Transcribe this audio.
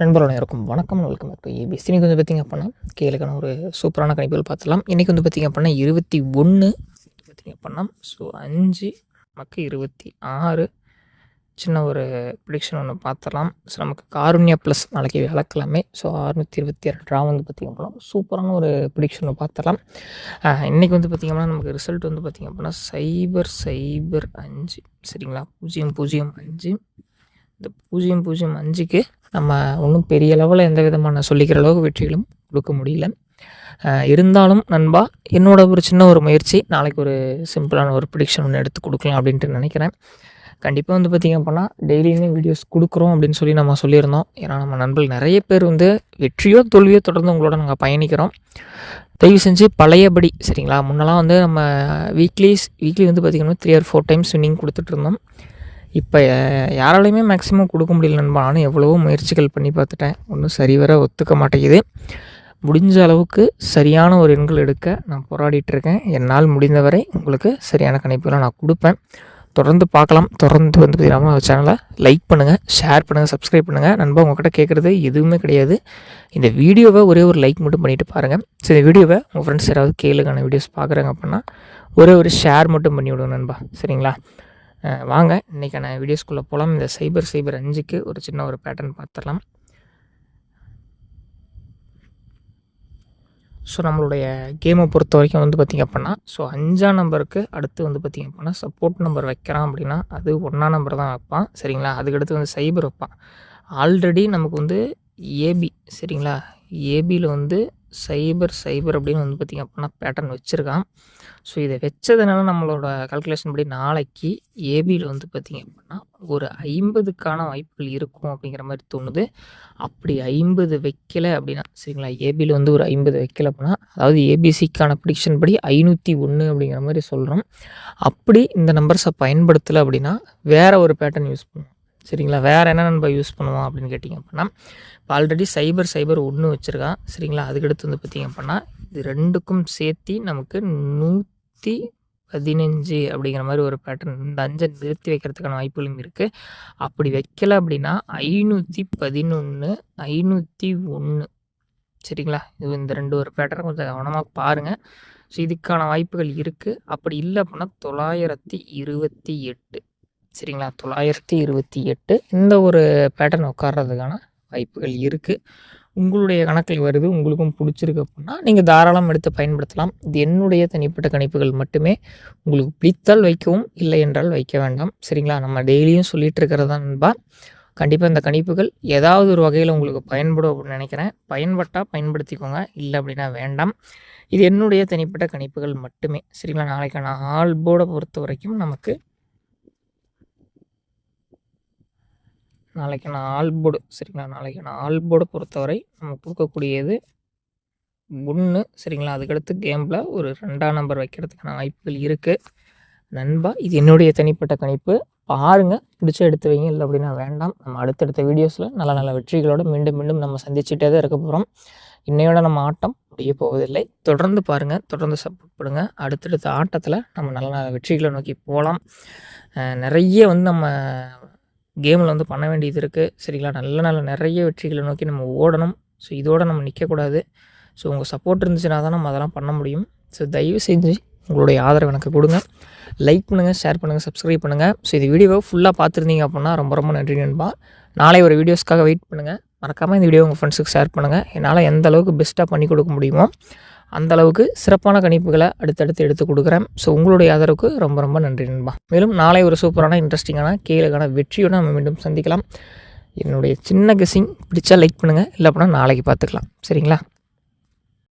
நண்பர்கள் அனைவருக்கும் வணக்கம். Welcome back to ABC. இன்றைக்கி வந்து பார்த்திங்க அப்படின்னா கேளுக்கான ஒரு சூப்பரான கணிப்புகள் பார்த்துடலாம். இன்றைக்கி வந்து பார்த்திங்க அப்படின்னா 21 பார்த்திங்க அப்படின்னா 5 நமக்கு 26 சின்ன ஒரு ப்ரிடிக்ஷன் ஒன்று பார்த்துடலாம். ஸோ நமக்கு காருண்யா ப்ளஸ் நாளைக்கு விளக்கலாமே. ஸோ 626 வந்து பார்த்திங்க அப்படின்னா சூப்பரான ஒரு ப்ரிடிக்ஷன் ஒன்று பார்த்துடலாம். இன்றைக்கி வந்து பார்த்திங்க அப்படின்னா நமக்கு ரிசல்ட் வந்து பார்த்திங்க அப்படின்னா 005 சரிங்களா, 005. இந்த 005க்கு நம்ம ஒன்றும் பெரிய லெவலில் எந்த விதமான சொல்லிக்கிற அளவுக்கு வெற்றிகளும் கொடுக்க முடியல. இருந்தாலும் நண்பா, என்னோட ஒரு சின்ன ஒரு முயற்சி நாளைக்கு ஒரு சிம்பிளான ஒரு ப்ரிடிக்ஷன் ஒன்று எடுத்து கொடுக்கலாம் அப்படின்ட்டு நினைக்கிறேன். கண்டிப்பாக வந்து பார்த்திங்க அப்படின்னா டெய்லியுமே வீடியோஸ் கொடுக்குறோம் அப்படின்னு சொல்லி நம்ம சொல்லியிருந்தோம். ஏன்னா நம்ம நண்பர்கள் நிறைய பேர் வந்து வெற்றியோ தோல்வியோ தொடர்ந்து உங்களோட நாங்கள் பயணிக்கிறோம். தயவு செஞ்சு பழையபடி சரிங்களா, முன்னெல்லாம் வந்து நம்ம வீக்லி வந்து பார்த்திங்கன்னா 3 or 4 டைம்ஸ் வின்னிங் கொடுத்துட்ருந்தோம். இப்போ யாராலையுமே மேக்ஸிமம் கொடுக்க முடியல நண்பா. நானும் எவ்வளவோ முயற்சிகள் பண்ணி பார்த்துட்டேன், ஒன்றும் சரிவர ஒத்துக்க மாட்டேங்குது. முடிஞ்ச அளவுக்கு சரியான ஒரு எண்கள் எடுக்க நான் போராடிட்டுருக்கேன். என்னால் முடிந்தவரை உங்களுக்கு சரியான கணிப்புகளை நான் கொடுப்பேன். தொடர்ந்து பார்க்கலாம். தொடர்ந்து வந்து பார்த்திங்கன்னா சேனலை லைக் பண்ணுங்கள், ஷேர் பண்ணுங்கள், சப்ஸ்கிரைப் பண்ணுங்கள். நண்பா, உங்கள்கிட்ட கேட்குறது எதுவுமே கிடையாது. இந்த வீடியோவை ஒரே ஒரு லைக் மட்டும் பண்ணிவிட்டு பாருங்கள். ஸோ இந்த வீடியோவை உங்கள் ஃப்ரெண்ட்ஸ் யாராவது கேளுக்கான வீடியோஸ் பார்க்குறாங்க அப்படின்னா ஒரே ஒரு ஷேர் மட்டும் பண்ணி விடுங்க நண்பா, சரிங்களா. வாங்க இன்றைக்கான வீடியோஸ்குள்ளே போகலாம். இந்த 005க்கு ஒரு சின்ன ஒரு பேட்டர்ன் பார்த்துடலாம். ஸோ நம்மளுடைய கேமை பொறுத்த வரைக்கும் வந்து பார்த்திங்க அப்படின்னா 5ஆம் நம்பருக்கு அடுத்து வந்து பார்த்திங்க அப்படின்னா சப்போர்ட் நம்பர் வைக்கிறான் அப்படின்னா அது 1ஆம் நம்பர் தான் வைப்பான், சரிங்களா. அதுக்கடுத்து வந்து 0 வைப்பான். ஆல்ரெடி நமக்கு வந்து ஏபி சரிங்களா, ஏபியில் வந்து 0 அப்படின்னு வந்து பார்த்திங்க அப்படின்னா பேட்டர்ன் வச்சுருக்கான். ஸோ இதை வச்சதுனால நம்மளோட கால்குலேஷன் படி நாளைக்கு ஏபியில் வந்து பார்த்திங்க அப்படின்னா ஒரு 50க்கான வாய்ப்புகள் இருக்கும் அப்படிங்கிற மாதிரி தோணுது. அப்படி 50 வைக்கலை அப்படின்னா சரிங்களா, ஏபியில் வந்து ஒரு 50 வைக்கலை அப்படின்னா, அதாவது ஏபிசிக்கான ப்ரிடிக்ஷன் படி 501 அப்படிங்கிற மாதிரி சொல்கிறோம். அப்படி இந்த நம்பர்ஸை பயன்படுத்தலை அப்படின்னா வேறு ஒரு பேட்டர்ன் யூஸ் பண்ணுவோம், சரிங்களா. வேறு என்ன நம்பர் யூஸ் பண்ணுவோம் அப்படின்னு கேட்டிங்க அப்படின்னா, இப்போ ஆல்ரெடி 001 வச்சுருக்கான், சரிங்களா. அதுக்கடுத்து வந்து பார்த்திங்க அப்படின்னா இது ரெண்டுக்கும் சேர்த்தி நமக்கு 115 அப்படிங்கிற மாதிரி ஒரு பேட்டர்ன், இந்த 5 நிறுத்தி வைக்கிறதுக்கான வாய்ப்புகளும் இருக்குது. அப்படி வைக்கலை அப்படின்னா 511 501 சரிங்களா. இது இந்த ஒரு பேட்டர்ன் கொஞ்சம் கவனமாக பாருங்கள். ஸோ இதுக்கான வாய்ப்புகள் இருக்குது. அப்படி இல்லை அப்படின்னா 928 சரிங்களா, 928 இந்த ஒரு பேட்டர்ன் உட்கார்றதுக்கான வாய்ப்புகள் இருக்குது. உங்களுடைய கணக்கில் வருது, உங்களுக்கும் பிடிச்சிருக்கு அப்படின்னா நீங்கள் தாராளம் எடுத்து பயன்படுத்தலாம். இது என்னுடைய தனிப்பட்ட கணிப்புகள் மட்டுமே. உங்களுக்கு பிடித்தால் வைக்கவும், இல்லை என்றால் வைக்க வேண்டாம், சரிங்களா. நம்ம டெய்லியும் சொல்லிகிட்டு இருக்கிறது தான் நண்பா. கண்டிப்பாக இந்த கணிப்புகள் ஏதாவது ஒரு வகையில் உங்களுக்கு பயன்படும் அப்படின்னு நினைக்கிறேன். பயன்பட்டால் பயன்படுத்திக்கோங்க, இல்லை அப்படின்னா வேண்டாம். இது என்னுடைய தனிப்பட்ட கணிப்புகள் மட்டுமே, சரிங்களா. நாளைக்கான ஆல் போர்டை பொறுத்த வரைக்கும் நமக்கு நாளைக்கான ஆல் போர்டு சரிங்களா, நாளைக்கான ஆல் போர்டை பொறுத்தவரை நம்ம கொடுக்கக்கூடியது 1 சரிங்களா. அதுக்கடுத்து கேமில் ஒரு 2ஆம் நம்பர் வைக்கிறதுக்கான வாய்ப்புகள் இருக்குது நண்பா. இது என்னுடைய தனிப்பட்ட கணிப்பு. பாருங்கள், பிடிச்ச எடுத்து வைங்க, இல்லை அப்படின்னா வேண்டாம். நம்ம அடுத்தடுத்த வீடியோஸில் நல்ல நல்ல வெற்றிகளோடு மீண்டும் நம்ம சந்திச்சுட்டே தான் இருக்க போகிறோம். இன்னையோட நம்ம ஆட்டம் முடிய போவதில்லை. தொடர்ந்து பாருங்கள், தொடர்ந்து சப்போர்ட் பண்ணுங்கள். அடுத்தடுத்த ஆட்டத்தில் நம்ம நல்ல நல்ல வெற்றிகளை நோக்கி போகலாம். நிறைய வந்து நம்ம கேமில் வந்து பண்ண வேண்டியது இருக்குது, சரிங்களா. நல்ல நிறைய வெற்றிகளை நோக்கி நம்ம ஓடணும். ஸோ இதோடு நம்ம நிற்கக்கூடாது. ஸோ உங்கள் சப்போர்ட் இருந்துச்சுன்னா தான் நம்ம அதெல்லாம் பண்ண முடியும். ஸோ தயவு செஞ்சு உங்களுடைய ஆதரவு எனக்கு கொடுங்க. லைக் பண்ணுங்கள், ஷேர் பண்ணுங்கள், சப்ஸ்கிரைப் பண்ணுங்கள். ஸோ இந்த வீடியோவை ஃபுல்லாக பார்த்துருந்தீங்க அப்படின்னா ரொம்ப நன்றி நண்பா. நாளை ஒரு வீடியோஸ்க்காக வெயிட் பண்ணுங்கள். மறக்காமல் இந்த வீடியோ உங்கள் ஃப்ரெண்ட்ஸுக்கு ஷேர் பண்ணுங்கள். என்னால் எந்த அளவுக்கு பெஸ்ட்டாக பண்ணி கொடுக்க முடியுமோ அந்தளவுக்கு சிறப்பான கணிப்புகளை அடுத்தடுத்து எடுத்து கொடுக்குறேன். ஸோ உங்களுடைய ஆதரவுக்கு ரொம்ப நன்றி நண்பா. மேலும் நாளை ஒரு சூப்பரான இன்ட்ரெஸ்டிங்கான கேளுக்கான வெற்றியோடு நம்ம மீண்டும் சந்திக்கலாம். என்னுடைய சின்ன கெஸ்ஸிங் பிடிச்சா லைக் பண்ணுங்கள், இல்லை அப்படின்னா நாளைக்கு பார்த்துக்கலாம், சரிங்களா.